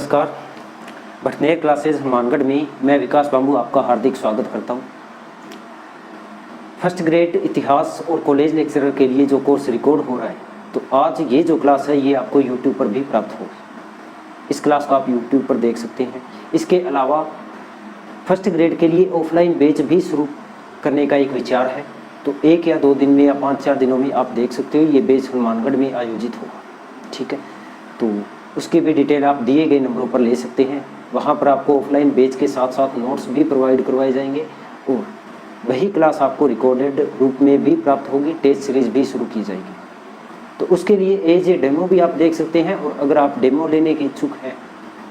नमस्कार। भटनेर क्लासेस हनुमानगढ़ में मैं विकास बाबू आपका हार्दिक स्वागत करता हूं। फर्स्ट ग्रेड इतिहास और कॉलेज लेक्चरर के लिए जो कोर्स रिकॉर्ड हो रहा है, तो आज ये जो क्लास है ये आपको यूट्यूब पर भी प्राप्त होगी। इस क्लास को आप यूट्यूब पर देख सकते हैं। इसके अलावा फर्स्ट ग्रेड के लिए ऑफलाइन बैच भी शुरू करने का एक विचार है, तो 1 या 2 दिन में या 5-4 दिनों में आप देख सकते हो ये बैच हनुमानगढ़ में आयोजित होगा। ठीक है, तो उसकी भी डिटेल आप दिए गए नंबरों पर ले सकते हैं। वहाँ पर आपको ऑफलाइन बैच के साथ साथ नोट्स भी प्रोवाइड करवाए जाएंगे और वही क्लास आपको रिकॉर्डेड रूप में भी प्राप्त होगी। टेस्ट सीरीज भी शुरू की जाएगी, तो उसके लिए एज ए डेमो भी आप देख सकते हैं। और अगर आप डेमो लेने के इच्छुक हैं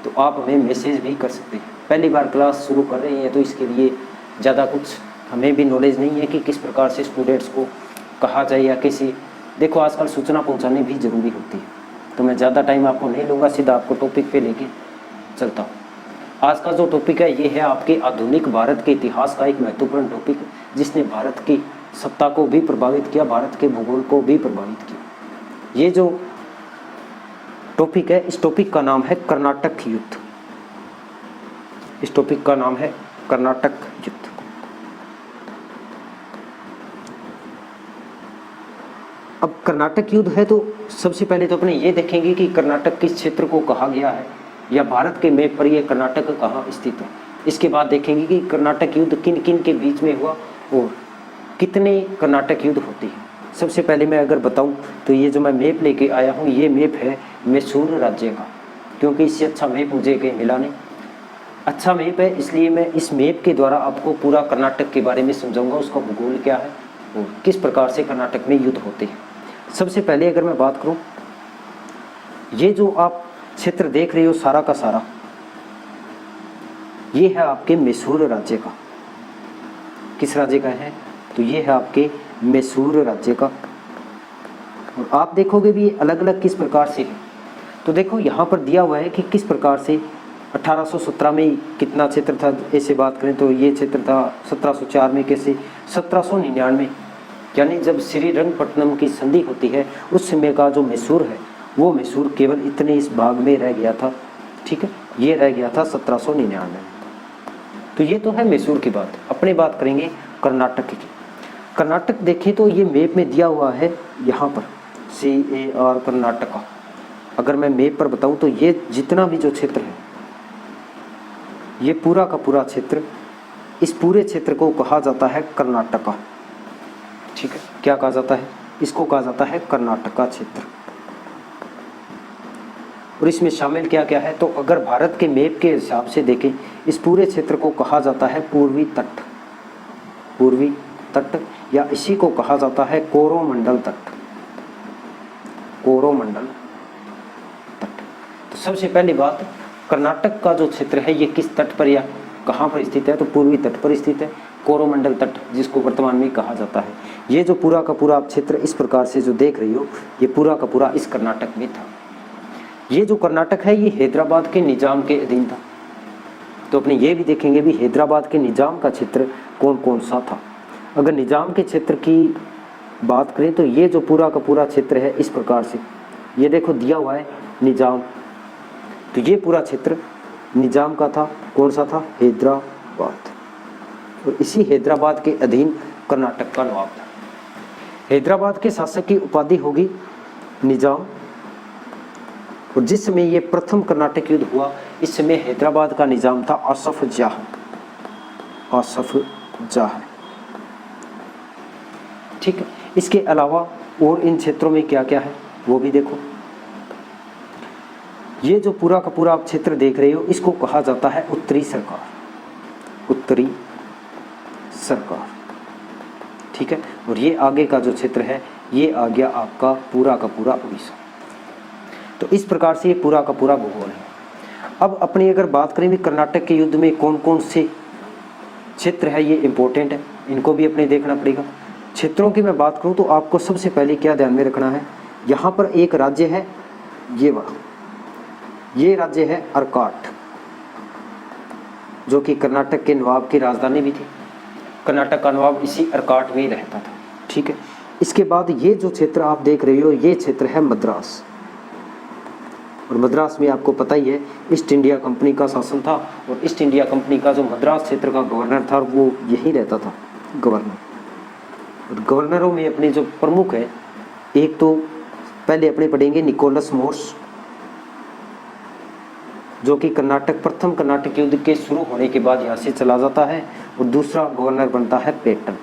तो आप हमें मैसेज भी कर सकते हैं। पहली बार क्लास शुरू कर रहे हैं तो इसके लिए ज़्यादा कुछ हमें भी नॉलेज नहीं है कि किस प्रकार से स्टूडेंट्स को कहा जाए या किसी, देखो आजकल सूचना पहुँचाने भी ज़रूरी होती है। तो मैं ज़्यादा टाइम आपको नहीं लूँगा, सीधा आपको टॉपिक पे लेके चलता हूँ। आज का जो टॉपिक है ये है आपके आधुनिक भारत के इतिहास का एक महत्वपूर्ण टॉपिक जिसने भारत की सत्ता को भी प्रभावित किया, भारत के भूगोल को भी प्रभावित किया। ये जो टॉपिक है, इस टॉपिक का नाम है कर्नाटक युद्ध। इस टॉपिक का नाम है कर्नाटक युद्ध। अब कर्नाटक युद्ध है तो सबसे पहले तो अपने ये देखेंगे कि कर्नाटक किस क्षेत्र को कहा गया है या भारत के मैप पर ये कर्नाटक कहाँ स्थित है। इसके बाद देखेंगे कि कर्नाटक युद्ध किन किन के बीच में हुआ और कितने कर्नाटक युद्ध होते हैं। सबसे पहले मैं अगर बताऊं तो ये जो मैं मैप लेके आया हूँ ये मैप है मैसूर राज्य का, क्योंकि इससे अच्छा मैप मुझे कहीं मिला नहीं। अच्छा मैप है इसलिए मैं इस मैप के द्वारा आपको पूरा कर्नाटक के बारे में समझाऊंगा, उसका भूगोल क्या है और किस प्रकार से कर्नाटक में युद्ध होते हैं। सबसे पहले अगर मैं बात करूं, ये जो आप क्षेत्र देख रहे हो सारा का सारा, ये है आपके मैसूर राज्य का। किस राज्य का है? तो ये है आपके मैसूर राज्य का। और आप देखोगे भी अलग अलग किस प्रकार से है। तो देखो यहाँ पर दिया हुआ है कि किस प्रकार से 1817 में कितना क्षेत्र था। ऐसे बात करें तो ये क्षेत्र था 1704 में, कैसे 1799 यानी जब श्रीरंगपट्टनम की संधि होती है उस समय का जो मैसूर है वो मैसूर केवल इतने इस भाग में रह गया था। ठीक है, ये रह गया था 1799। तो ये तो है मैसूर की बात। अपने बात करेंगे कर्नाटक की। कर्नाटक देखें तो ये मैप में दिया हुआ है यहाँ पर CAR कर्नाटका। अगर मैं मैप पर बताऊँ तो ये जितना भी जो क्षेत्र है ये पूरा का पूरा क्षेत्र, इस पूरे क्षेत्र को कहा जाता है कर्नाटका। ठीक है, क्या कहा जाता है? इसको कहा जाता है कर्नाटका क्षेत्र। और इसमें शामिल क्या क्या है? तो अगर भारत के मैप के हिसाब से देखें इस पूरे क्षेत्र को कहा जाता है पूर्वी तट। पूर्वी तट या इसी को कहा जाता है कोरोमंडल तट। कोरोमंडल तट। तो सबसे पहली बात, कर्नाटक का जो क्षेत्र है ये किस तट पर या कहाँ पर स्थित है? तो पूर्वी तट पर स्थित है, कोरोमंडल तट जिसको वर्तमान में कहा जाता है। ये जो पूरा का पूरा आप क्षेत्र इस प्रकार से जो देख रही हो ये पूरा का पूरा इस कर्नाटक में था। ये जो कर्नाटक है ये हैदराबाद के निजाम के अधीन था। तो अपने ये भी देखेंगे भी हैदराबाद के निजाम का क्षेत्र कौन कौन सा था। अगर निजाम के क्षेत्र की बात करें तो ये जो पूरा का पूरा क्षेत्र है इस प्रकार से, ये देखो दिया हुआ है निजाम। तो ये पूरा क्षेत्र निजाम का था। कौन सा था? हैदराबाद। और इसी हैदराबाद के अधीन कर्नाटक का नवाब था। हैदराबाद के शासक की उपाधि होगी निजाम। और जिस समय ये प्रथम कर्नाटक युद्ध हुआ इस समय हैदराबाद का निजाम था आसफ जाह। आसफ जाह। ठीक है, इसके अलावा और इन क्षेत्रों में क्या क्या है वो भी देखो। ये जो पूरा का पूरा आप क्षेत्र देख रहे हो इसको कहा जाता है उत्तरी सरकार। उत्तरी सरकार। ठीक है, और ये आगे का जो क्षेत्र है ये आ गया आपका पूरा का पूरा उड़ीसा। तो इस प्रकार से ये पूरा का पूरा भूगोल है। अब अपनी अगर बात करें भी कर्नाटक के युद्ध में कौन कौन से क्षेत्र है ये इंपॉर्टेंट है, इनको भी अपने देखना पड़ेगा। क्षेत्रों की मैं बात करूं तो आपको सबसे पहले क्या ध्यान में रखना है, यहाँ पर एक राज्य है ये वाला, ये राज्य है अर्काट जो कि कर्नाटक के नवाब की राजधानी भी थी। कर्नाटक का नवाब इसी अर्काट में ही रहता था। ठीक है, इसके बाद ये जो क्षेत्र आप देख रहे हो ये क्षेत्र है मद्रास। और मद्रास में आपको पता ही है ईस्ट इंडिया कंपनी का शासन था, और ईस्ट इंडिया कंपनी का जो मद्रास क्षेत्र का गवर्नर था वो यही रहता था, गवर्नर। और गवर्नरों में अपने जो प्रमुख है, एक तो पहले अपने पढ़ेंगे निकोलस मोर्स, जो कि कर्नाटक प्रथम कर्नाटक युद्ध के शुरू होने के बाद यहाँ से चला जाता है, और दूसरा गवर्नर बनता है पेटन,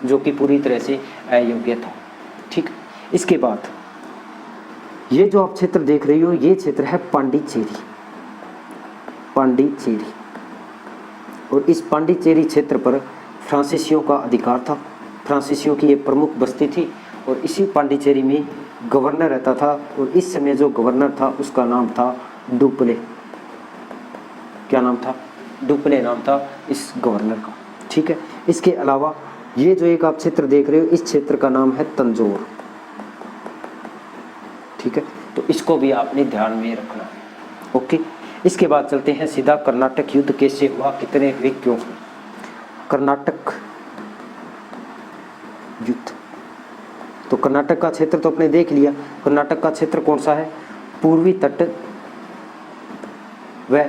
जो कि पूरी तरह से अयोग्य था। ठीक, इसके बाद ये जो आप क्षेत्र देख रही हो, ये क्षेत्र है पांडिचेरी, पांडिचेरी। और इस पांडिचेरी क्षेत्र पर फ्रांसीसियों का अधिकार था, फ्रांसीसियों की एक प्रमुख बस्ती थी, और इसी पांडिचेरी में गवर्नर रहता था। और इस समय जो गवर्नर था उसका नाम था डुप्ले। क्या नाम था? डुप्ले नाम था इस गवर्नर का। ठीक है, इसके अलावा ये जो एक आप क्षेत्र देख रहे हो, इस क्षेत्र का नाम है तंजौर। ठीक है, तो इसको भी आपने ध्यान में रखना है। ओके, इसके बाद चलते हैं सीधा कर्नाटक युद्ध कैसे हुआ, कितने हुए, क्यों हुए। कर्नाटक युद्ध, तो कर्नाटक का क्षेत्र तो आपने देख लिया। कर्नाटक का क्षेत्र कौन सा है? पूर्वी तट व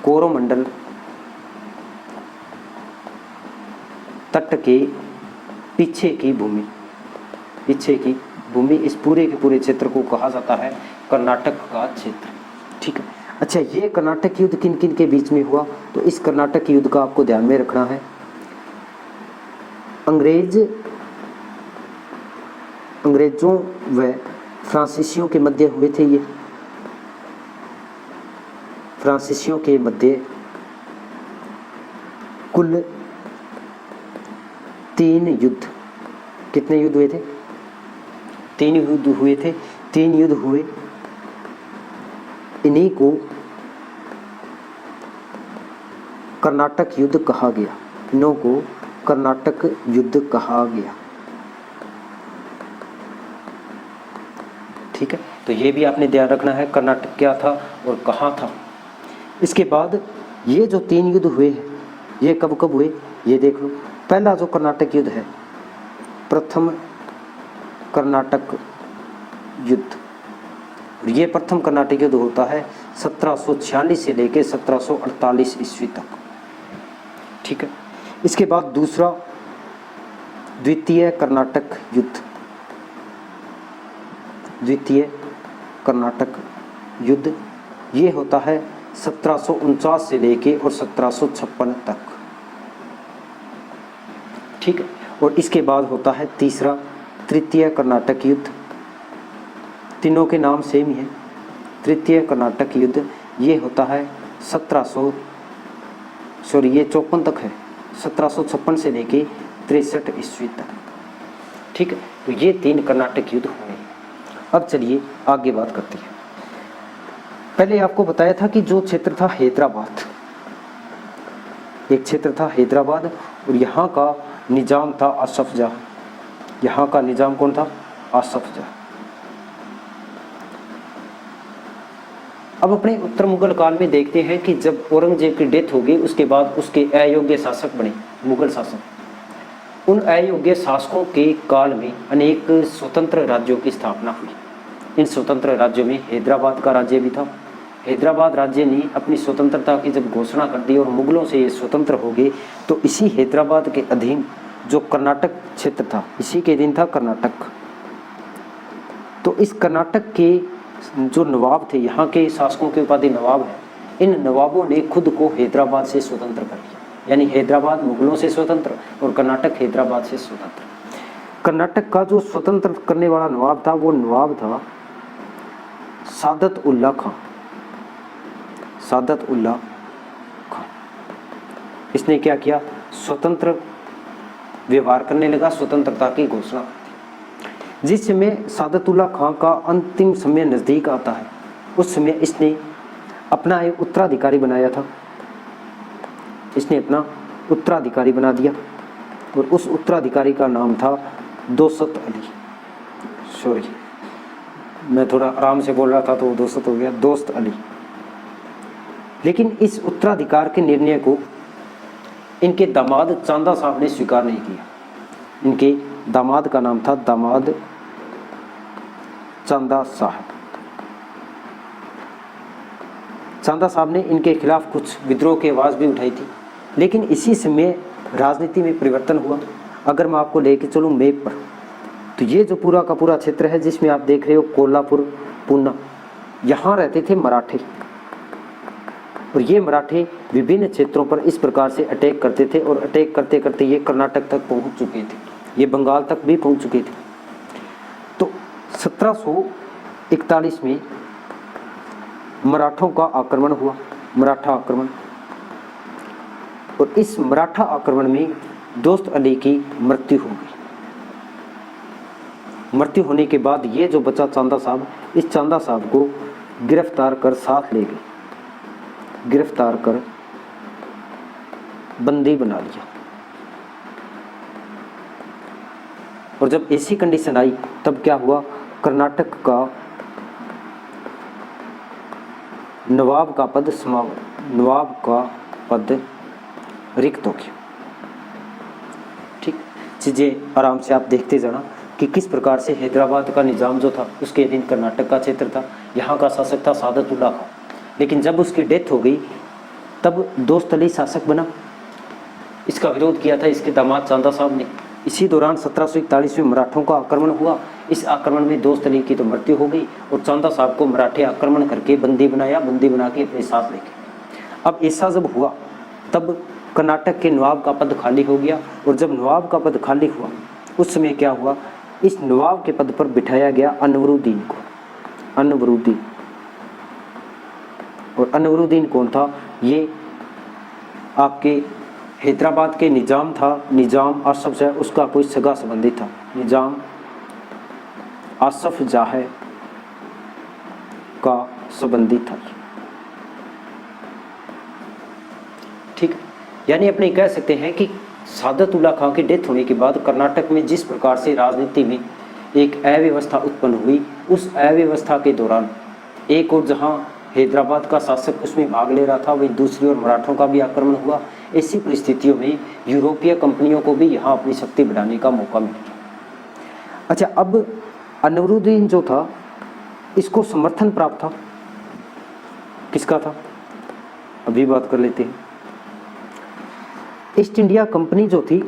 कोरोमंडल तट के पीछे की भूमि, पीछे की भूमि, इस पूरे के पूरे क्षेत्र को कहा जाता है कर्नाटक का क्षेत्र। ठीक है, अच्छा, ये कर्नाटक युद्ध किन किन के बीच में हुआ? तो इस कर्नाटक युद्ध का आपको ध्यान में रखना है। अंग्रेजों व फ्रांसीसियों के मध्य हुए थे। ये फ्रांसीसियों के मध्य कुल 3 युद्ध, कितने युद्ध हुए थे? 3 युद्ध हुए थे। 3 युद्ध हुए, इन्हीं को कर्नाटक युद्ध कहा गया, इन्हों को कर्नाटक युद्ध कहा गया। ठीक है, तो ये भी आपने ध्यान रखना है, कर्नाटक क्या था और कहाँ था। इसके बाद ये जो 3 युद्ध हुए हैं, ये कब कब हुए ये देख लो। पहला जो कर्नाटक युद्ध है, प्रथम कर्नाटक युद्ध, और ये प्रथम कर्नाटक युद्ध होता है 1746 से लेकर 1748 ईस्वी तक। ठीक है, इसके बाद दूसरा द्वितीय कर्नाटक युद्ध, द्वितीय कर्नाटक युद्ध, ये होता है 1749 से लेके और 1756 तक। ठीक है, और इसके बाद होता है तीसरा तृतीय कर्नाटक युद्ध, तीनों के नाम सेम ही है, तृतीय कर्नाटक युद्ध। ये होता है 54 तक है, 1756 से लेके 63 ईस्वी तक। ठीक है, तो ये 3 कर्नाटक युद्ध हुए। अब चलिए आगे बात करते हैं। पहले आपको बताया था कि जो क्षेत्र था हैदराबाद, एक क्षेत्र था हैदराबाद, और यहाँ का निजाम था आसफ जाह। यहाँ का निजाम कौन था? आसफ जाह। अब अपने उत्तर मुगल काल में देखते हैं कि जब औरंगजेब की डेथ हो गई, उसके बाद उसके अयोग्य शासक बने मुगल शासक। उन अयोग्य शासकों के काल में अनेक स्वतंत्र राज्यों की स्थापना हुई। इन स्वतंत्र राज्यों में हैदराबाद का राज्य भी था। हैदराबाद राज्य ने अपनी स्वतंत्रता की जब घोषणा कर दी और मुगलों से ये स्वतंत्र हो गए, तो इसी हैदराबाद के अधीन जो कर्नाटक क्षेत्र था, इसी के अधीन था कर्नाटक। तो इस कर्नाटक के जो नवाब थे, यहाँ के शासकों के उपाधि नवाब है, इन नवाबों ने खुद को हैदराबाद से स्वतंत्र कर लिया। यानी हैदराबाद मुगलों से स्वतंत्र और कर्नाटक हैदराबाद से स्वतंत्र। कर्नाटक का जो स्वतंत्र करने वाला नवाब था, वो नवाब था सादत उल्ला खां। सादत उल्ला खां, इसने क्या किया? स्वतंत्र व्यवहार करने लगा, स्वतंत्रता की घोषणा। जिस समय सादतुल्ला खां का अंतिम समय नज़दीक आता है, उस समय इसने अपना एक उत्तराधिकारी बनाया था। इसने अपना उत्तराधिकारी बना दिया, और उस उत्तराधिकारी का नाम था दोस्त अली। सॉरी, मैं थोड़ा आराम से बोल रहा था तो वो दोस्त हो गया, दोस्त अली। लेकिन इस उत्तराधिकार के निर्णय को इनके दामाद चांदा साहब ने स्वीकार नहीं किया। इनके दामाद का नाम था दामाद चांदा साहब। चांदा साहब ने इनके खिलाफ कुछ विद्रोह की आवाज़ भी उठाई थी, लेकिन इसी समय राजनीति में परिवर्तन हुआ। अगर मैं आपको लेके चलूँ मैप पर, तो ये जो पूरा का पूरा क्षेत्र है जिसमें आप देख रहे हो कोल्हापुर, पूना, यहाँ रहते थे मराठे, और ये मराठे विभिन्न क्षेत्रों पर इस प्रकार से अटैक करते थे, और अटैक करते करते ये कर्नाटक तक पहुँच चुके थे, ये बंगाल तक भी पहुँच चुके थे। तो 1741 में मराठों का आक्रमण हुआ, मराठा आक्रमण, और इस मराठा आक्रमण में दोस्त अली की मृत्यु हो गई। मृत्यु होने के बाद ये जो बचा चांदा साहब, इस चांदा साहब को गिरफ्तार कर साथ ले गए, गिरफ्तार कर बंदी बना लिया। और जब ऐसी कंडीशन आई तब क्या हुआ, कर्नाटक का नवाब का पद नवाब का पद रिक्त हो गया। ठीक, चीज़ें आराम से आप देखते जाना कि किस प्रकार से हैदराबाद का निज़ाम जो था उसके अधीन कर्नाटक का क्षेत्र था, यहाँ का शासक था सादतुल्ला खां। लेकिन जब उसकी डेथ हो गई तब दोस्त अली शासक बना। इसका विरोध किया था इसके दामाद चांदा साहब ने। इसी दौरान 1741 में मराठों का आक्रमण हुआ। इस आक्रमण में दोस्त अली की तो मृत्यु हो गई और चांदा साहब को मराठे आक्रमण करके बंदी बनाया, बंदी बना के अपने साथ लेके। अब ऐसा जब हुआ तब कर्नाटक के नवाब का पद खाली हो गया, और जब नवाब का पद खाली हुआ उस समय क्या हुआ, इस नवाब के पद पर बिठाया गया अनवरुद्दीन को, अनवरुद्दीन। और अनवरुद्दीन कौन था, ये आपके हैदराबाद के निजाम था, निजाम आसफ जाह, उसका कोई सगा संबंधी था, निजाम आसफ जाह का संबंधी था। ठीक, यानी अपने कह सकते हैं कि सादतुल्ला खां की डेथ होने के बाद कर्नाटक में जिस प्रकार से राजनीति में एक अव्यवस्था उत्पन्न हुई, उस अव्यवस्था के दौरान एक और जहां हैदराबाद का शासक उसमें भाग ले रहा था, वहीं दूसरी ओर मराठों का भी आक्रमण हुआ। ऐसी परिस्थितियों में यूरोपीय कंपनियों को भी यहाँ अपनी शक्ति बढ़ाने का मौका मिल गया। अच्छा, अब अनवरुद्दीन जो था इसको समर्थन प्राप्त था, किसका था, अभी बात कर लेते हैं। ईस्ट इंडिया कंपनी जो थी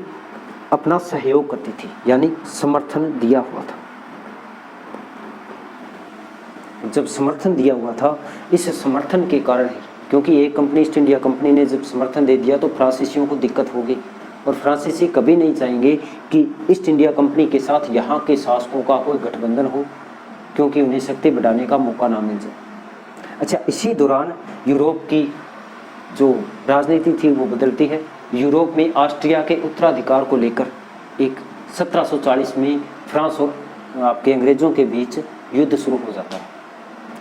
अपना सहयोग करती थी, यानी समर्थन दिया हुआ था। जब समर्थन दिया हुआ था, इस समर्थन के कारण ही, क्योंकि एक कंपनी ईस्ट इंडिया कंपनी ने जब समर्थन दे दिया तो फ्रांसीसियों को दिक्कत हो गई, और फ्रांसीसी कभी नहीं चाहेंगे कि ईस्ट इंडिया कंपनी के साथ यहाँ के शासकों का कोई गठबंधन हो, क्योंकि उन्हें शक्ति बढ़ाने का मौका ना मिल जाए। अच्छा, इसी दौरान यूरोप की जो राजनीति थी वो बदलती है। यूरोप में ऑस्ट्रिया के उत्तराधिकार को लेकर एक 1740 में फ्रांस और आपके अंग्रेजों के बीच युद्ध शुरू हो जाता है।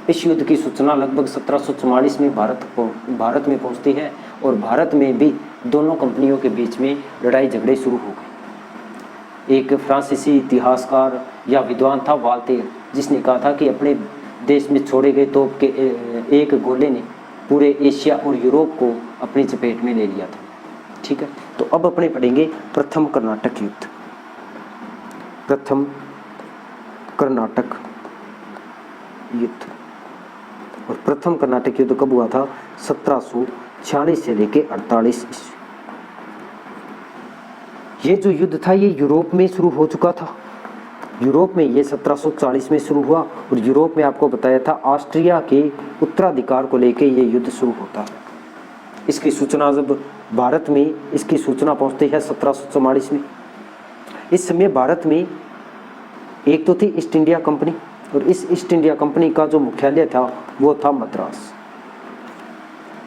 इस युद्ध की सूचना लगभग 1744 में भारत में पहुंचती है, और भारत में भी दोनों कंपनियों के बीच में लड़ाई झगड़े शुरू हो गए। एक फ्रांसीसी इतिहासकार या विद्वान था वाल्तेर, जिसने कहा था कि अपने देश में छोड़े गए तोप के एक गोले ने पूरे एशिया और यूरोप को अपनी चपेट में ले लिया था। ठीक है, तो अब अपने पढ़ेंगे प्रथम कर्नाटक युद्ध। प्रथम कर्नाटक युद्ध, और प्रथम कर्नाटक युद्ध कब हुआ था, 1746 से लेके 48 ईस्वी। ये जो युद्ध था ये यूरोप में शुरू हो चुका था। यूरोप में ये 1740 में शुरू हुआ, और यूरोप में आपको बताया था ऑस्ट्रिया के उत्तराधिकार को लेके ये युद्ध शुरू होता है। इसकी सूचना जब भारत में इसकी सूचना पहुंचती है 1744 में। इस समय भारत में एक तो थी ईस्ट इंडिया कंपनी, और इस ईस्ट इंडिया कंपनी का जो मुख्यालय था वो था मद्रास।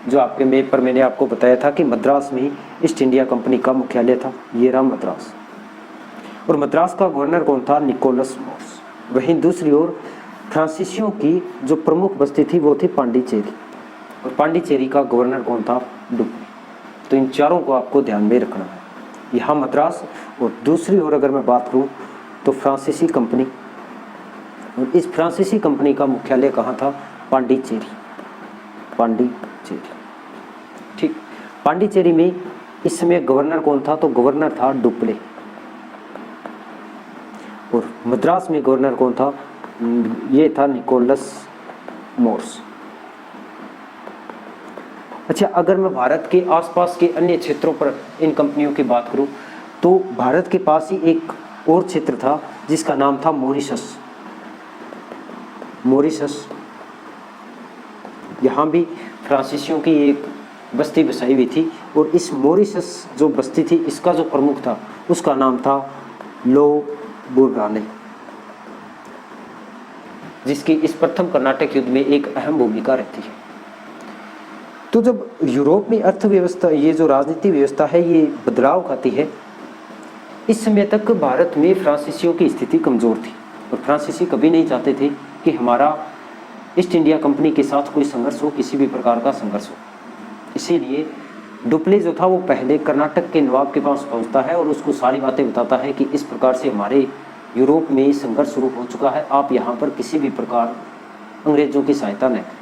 जो आपके मैप पर मैंने आपको बताया था कि मद्रास में ईस्ट इंडिया कंपनी का मुख्यालय था, ये रहा मद्रास। और मद्रास का गवर्नर कौन था, निकोलस मोर्स। वहीं दूसरी ओर फ्रांसीसियों की जो प्रमुख बस्ती थी वो थी पांडिचेरी, और पांडिचेरी का गवर्नर कौन था, डुप्ले। तो इन चारों को आपको ध्यान में रखना है, यहाँ मद्रास, और दूसरी ओर अगर मैं बात करूँ तो फ्रांसीसी कंपनी, और इस फ्रांसीसी कंपनी का मुख्यालय कहाँ था, पांडिचेरी, पांडिचेरी। ठीक, पांडिचेरी में इस समय गवर्नर कौन था, तो गवर्नर था डुप्ले, और मद्रास में गवर्नर कौन था, ये था निकोलस मोर्स। अच्छा, अगर मैं भारत के आसपास के अन्य क्षेत्रों पर इन कंपनियों की बात करूं तो भारत के पास ही एक और क्षेत्र था जिसका नाम था मॉरिशस। मॉरिशस, यहाँ भी फ्रांसीसियों की एक बस्ती बसाई हुई थी और इस मॉरिशस जो बस्ती थी इसका जो प्रमुख था उसका नाम था लो बुरगाने, जिसकी इस प्रथम कर्नाटक युद्ध में एक अहम भूमिका रहती है। तो जब यूरोप में अर्थव्यवस्था, ये जो राजनीति व्यवस्था है, ये बदलाव खाती है, इस समय तक भारत में फ्रांसीसियों की स्थिति कमज़ोर थी और फ्रांसीसी कभी नहीं चाहते थे कि हमारा ईस्ट इंडिया कंपनी के साथ कोई संघर्ष हो, किसी भी प्रकार का संघर्ष हो। इसीलिए डुप्ले जो था वो पहले कर्नाटक के नवाब के पास पहुंचता है और उसको सारी बातें बताता है कि इस प्रकार से हमारे यूरोप में संघर्ष शुरू हो चुका है, आप यहाँ पर किसी भी प्रकार अंग्रेज़ों की सहायता न करें।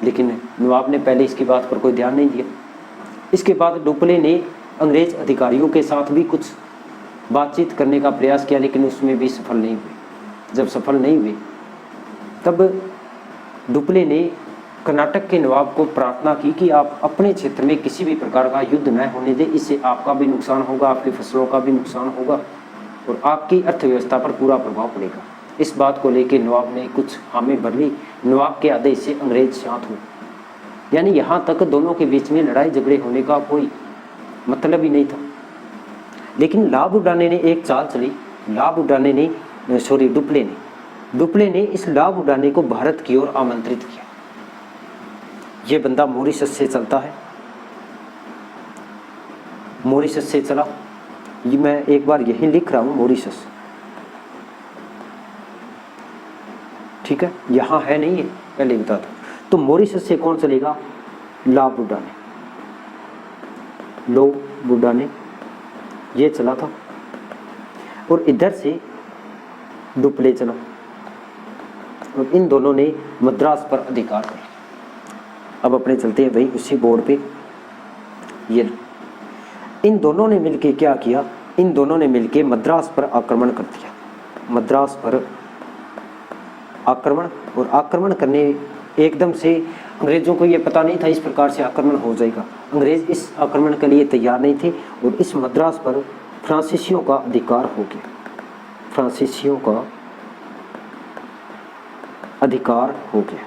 लेकिन नवाब ने पहले इसकी बात पर कोई ध्यान नहीं दिया। इसके बाद डुप्ले ने अंग्रेज अधिकारियों के साथ भी कुछ बातचीत करने का प्रयास किया, लेकिन उसमें भी सफल नहीं हुए। जब सफल नहीं हुए तब डुप्ले ने कर्नाटक के नवाब को प्रार्थना की कि आप अपने क्षेत्र में किसी भी प्रकार का युद्ध न होने दें, इससे आपका भी नुकसान होगा, आपकी फसलों का भी नुकसान होगा और आपकी अर्थव्यवस्था पर पूरा प्रभाव पड़ेगा। इस बात को लेकर नवाब ने कुछ हामी भर ली। नवाब के आदेश से अंग्रेज शांत हुए, यानी यहाँ तक दोनों के बीच में लड़ाई झगड़े होने का कोई मतलब ही नहीं था। लेकिन लाभ उड़ाने ने एक चाल चली। डुप्ले ने इस लाभ उड़ाने को भारत की ओर आमंत्रित किया। ये बंदा मॉरिशस से चलता है, मॉरिशस से चला, ये मैं एक बार यही लिख रहा हूँ मॉरिशस, ठीक है, यहाँ है नहीं है, पहले बता दो। तो मॉरिशस से कौन चलेगा? लो बुड्ढा, ये चला था और इधर से डुप्ले चला और इन दोनों ने मद्रास पर अधिकार कर लिया। अब अपने चलते हैं भाई उसी बोर्ड पे। ये इन दोनों ने मिलके क्या किया? इन दोनों ने मिलके मद्रास पर आक्रमण कर दिया। मद्रास पर आक्रमण, और आक्रमण करने एकदम से अंग्रेज़ों को ये पता नहीं था इस प्रकार से आक्रमण हो जाएगा। अंग्रेज़ इस आक्रमण के लिए तैयार नहीं थे और इस मद्रास पर फ्रांसीसियों का अधिकार हो गया। फ्रांसीसियों का अधिकार हो गया।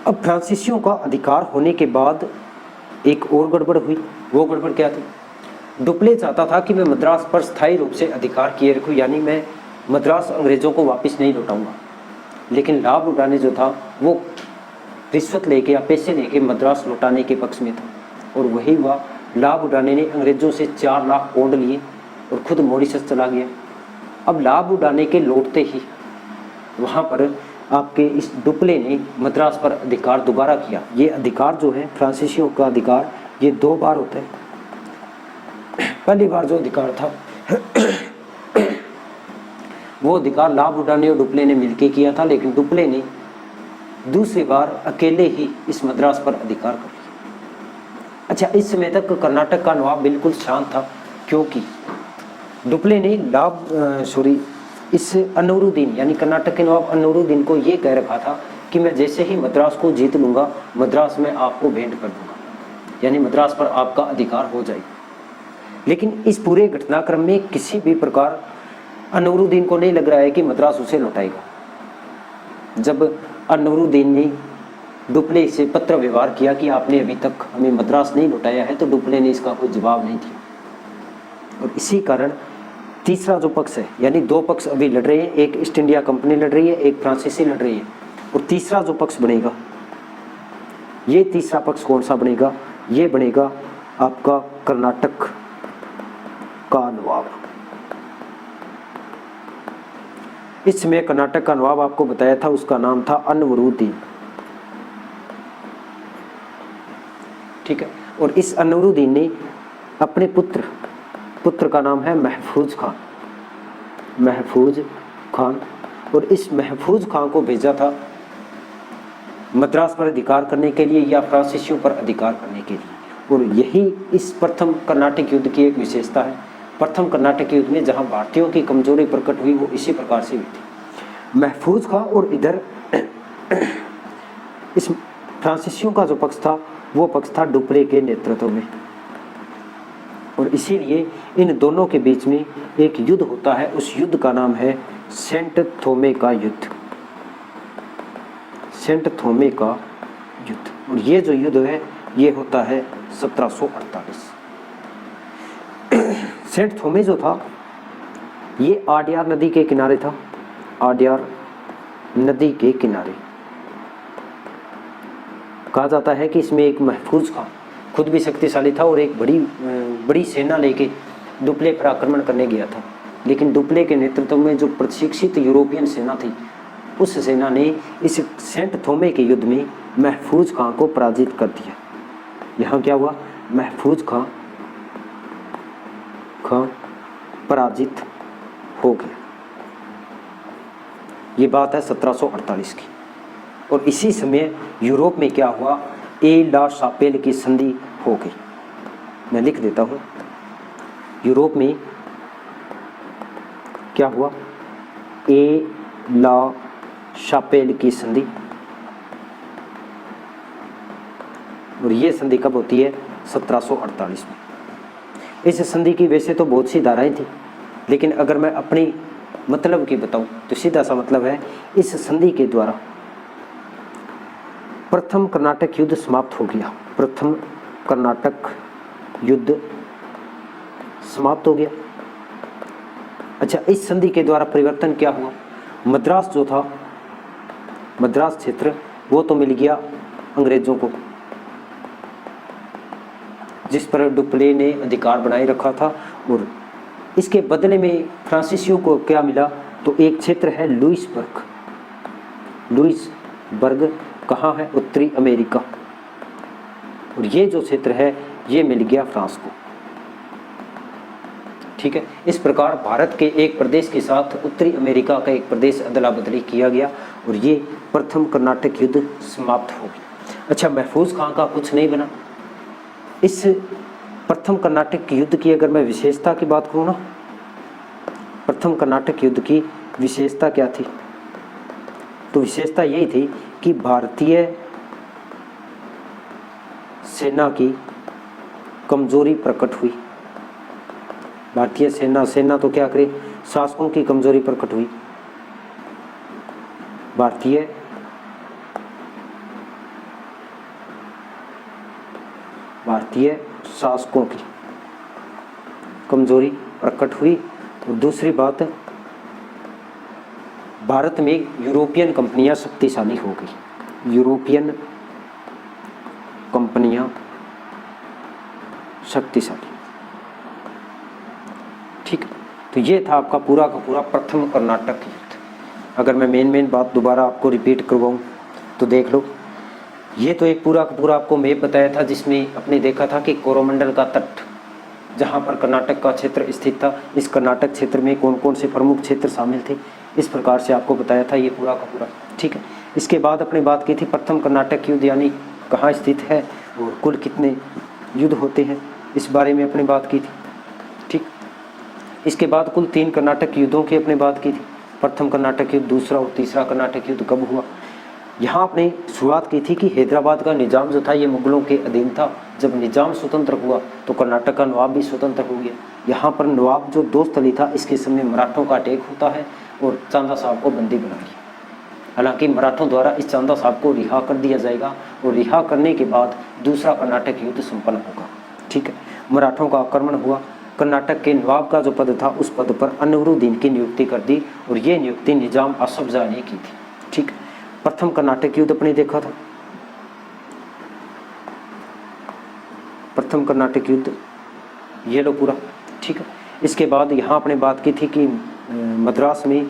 अब फ्रांसीसियों का अधिकार होने के बाद एक और गड़बड़ हुई। वो गड़बड़ क्या थी? डुप्ले चाहता था कि मैं मद्रास पर स्थायी रूप से अधिकार किए रखूं, यानी मैं मद्रास अंग्रेज़ों को वापस नहीं लौटाऊंगा। लेकिन लाभ उड़ाने जो था वो रिश्वत लेके या पैसे लेके मद्रास लौटाने के पक्ष में था और वही हुआ। लाभ उड़ाने ने अंग्रेज़ों से 4 लाख पाउंड लिए और खुद मॉरिशस चला गया। अब लाभ उड़ाने के लौटते ही वहाँ पर आपके इस डुप्ले ने मद्रास पर अधिकार दोबारा किया। ये अधिकार जो है फ्रांसीसियों का अधिकार, ये 2 बार होता है। पहली बार जो अधिकार था वो अधिकार लाभ उड़ाने और डुप्ले ने मिलकर किया था, लेकिन डुप्ले ने दूसरी बार अकेले ही इस मद्रास पर अधिकार कर लिया। अच्छा, इस समय तक कर्नाटक का नवाब बिल्कुल शांत था, क्योंकि डुप्ले ने इस अनवरुद्दीन यानी कर्नाटक के नवाब अनवरुद्दीन को ये कह रखा था कि मैं जैसे ही मद्रास को जीत लूँगा, मद्रास में आपको भेंट कर दूंगा, यानी मद्रास पर आपका अधिकार हो जाएगा। लेकिन इस पूरे घटनाक्रम में किसी भी प्रकार अनवरुद्दीन को नहीं लग रहा है कि मद्रास उसे लौटाएगा। जब अनवरुद्दीन ने डुप्ले से पत्र व्यवहार किया कि आपने अभी तक हमें मद्रास नहीं लौटाया है, तो डुप्ले ने इसका कोई जवाब नहीं दिया। और इसी कारण तीसरा जो पक्ष है, यानी 2 पक्ष अभी लड़ रहे हैं, एक ईस्ट इंडिया कंपनी लड़ रही है, एक फ्रांसीसी लड़ रही है, और तीसरा जो पक्ष बनेगा, ये तीसरा पक्ष कौन सा बनेगा? ये बनेगा आपका कर्नाटक का नवाब। इस समय कर्नाटक का नवाब आपको बताया था, उसका नाम था अनवरुद्दीन, ठीक है। और इस अनवरुद्दीन ने अपने पुत्र का नाम है महफूज खान, और इस महफूज खान को भेजा था मद्रास पर अधिकार करने के लिए या फ्रांसीसियों पर अधिकार करने के लिए। और यही इस प्रथम कर्नाटक युद्ध की एक विशेषता है। प्रथम कर्नाटक युद्ध में जहां भारतीयों की कमजोरी प्रकट हुई वो इसी प्रकार से हुई थी। महफूज खां और इधर इस फ्रांसीसियों का जो पक्ष था वो पक्ष था डुप्ले के नेतृत्व में, और इसीलिए इन दोनों के बीच में एक युद्ध होता है। उस युद्ध का नाम है सेंट थोमे का युद्ध, सेंट थोमे का युद्ध। और ये जो युद्ध है ये होता है 1748। सेंट थोमे जो था ये आड्यार नदी के किनारे था, आड्यार नदी के किनारे। कहा जाता है कि इसमें एक महफूज खां खुद भी शक्तिशाली था और एक बड़ी सेना लेके डुप्ले पर आक्रमण करने गया था, लेकिन डुप्ले के नेतृत्व में जो प्रशिक्षित यूरोपियन सेना थी उस सेना ने इस सेंट थोमे के युद्ध में महफूज खां को पराजित कर दिया। यहाँ क्या हुआ, महफूज खां पराजित हो गया। ये बात है 1748 की। और इसी समय यूरोप में क्या हुआ, ए ला शापेल की संधि हो गई। मैं लिख देता हूँ, यूरोप में क्या हुआ, ए ला शापेल की संधि। और ये संधि कब होती है, 1748 में। इस संधि की वैसे तो बहुत सी धाराएं थी, लेकिन अगर मैं अपनी मतलब की बताऊं तो सीधा सा मतलब है, इस संधि के द्वारा प्रथम कर्नाटक युद्ध समाप्त हो गया। प्रथम कर्नाटक युद्ध समाप्त हो गया। अच्छा, इस संधि के द्वारा परिवर्तन क्या हुआ, मद्रास जो था, मद्रास क्षेत्र वो तो मिल गया अंग्रेजों को, जिस पर डुप्ले ने अधिकार बनाए रखा था। और इसके बदले में फ्रांसीसियों को क्या मिला, तो एक क्षेत्र है लुइसबर्ग। लुइसबर्ग कहाँ है, उत्तरी अमेरिका। और ये जो क्षेत्र है ये मिल गया फ्रांस को। ठीक है, इस प्रकार भारत के एक प्रदेश के साथ उत्तरी अमेरिका का एक प्रदेश अदला बदली किया गया और ये प्रथम कर्नाटक युद्ध समाप्त हो गया। अच्छा, महफूज खां का कुछ नहीं बना। इस प्रथम कर्नाटक युद्ध की अगर मैं विशेषता की बात करूँ ना, प्रथम कर्नाटक युद्ध की विशेषता क्या थी, तो विशेषता यही थी कि भारतीय सेना की कमजोरी प्रकट हुई। भारतीय सेना तो क्या करे, शासकों की कमजोरी प्रकट हुई। भारतीय शासकों की कमजोरी प्रकट हुई। और दूसरी बात, भारत में यूरोपियन कंपनियां शक्तिशाली हो गई। यूरोपियन कंपनियां शक्तिशाली। ठीक, तो ये था आपका पूरा का पूरा प्रथम कर्नाटक युद्ध। अगर मैं मेन बात दोबारा आपको रिपीट करवाऊं तो देख लो, ये तो एक पूरा का पूरा आपको मैप बताया था, जिसमें आपने देखा था कि कोरोमंडल का तट जहाँ पर कर्नाटक का क्षेत्र स्थित था, इस कर्नाटक क्षेत्र में कौन कौन से प्रमुख क्षेत्र शामिल थे, इस प्रकार से आपको बताया था ये पूरा का पूरा। ठीक है, इसके बाद अपने बात की थी प्रथम कर्नाटक युद्ध यानी कहाँ स्थित है और कुल कितने युद्ध होते हैं, इस बारे में अपने बात की थी। ठीक, इसके बाद कुल 3 कर्नाटक युद्धों की अपने बात की थी। प्रथम कर्नाटक युद्ध, दूसरा और तीसरा कर्नाटक युद्ध कब हुआ। यहाँ आपने शुरुआत की थी कि हैदराबाद का निज़ाम जो था ये मुगलों के अधीन था। जब निज़ाम स्वतंत्र हुआ तो कर्नाटक का नवाब भी स्वतंत्र हो गया। यहाँ पर नवाब जो दोस्तली था, इसके समय मराठों का अटैक होता है और चांदा साहब को बंदी बना लिया। हालांकि मराठों द्वारा इस चांदा साहब को रिहा कर दिया जाएगा और रिहा करने के बाद दूसरा कर्नाटक युद्ध संपन्न होगा। ठीक है, मराठों का आक्रमण हुआ। कर्नाटक के नवाब का जो पद था उस पद पर अनवरुद्दीन की नियुक्ति कर दी और ये नियुक्ति निजाम असफ जाह ने की थी। ठीक, प्रथम कर्नाटक युद्ध अपने देखा था। प्रथम कर्नाटक युद्ध ये लो पूरा। ठीक है, इसके बाद यहाँ अपने बात की थी कि मद्रास में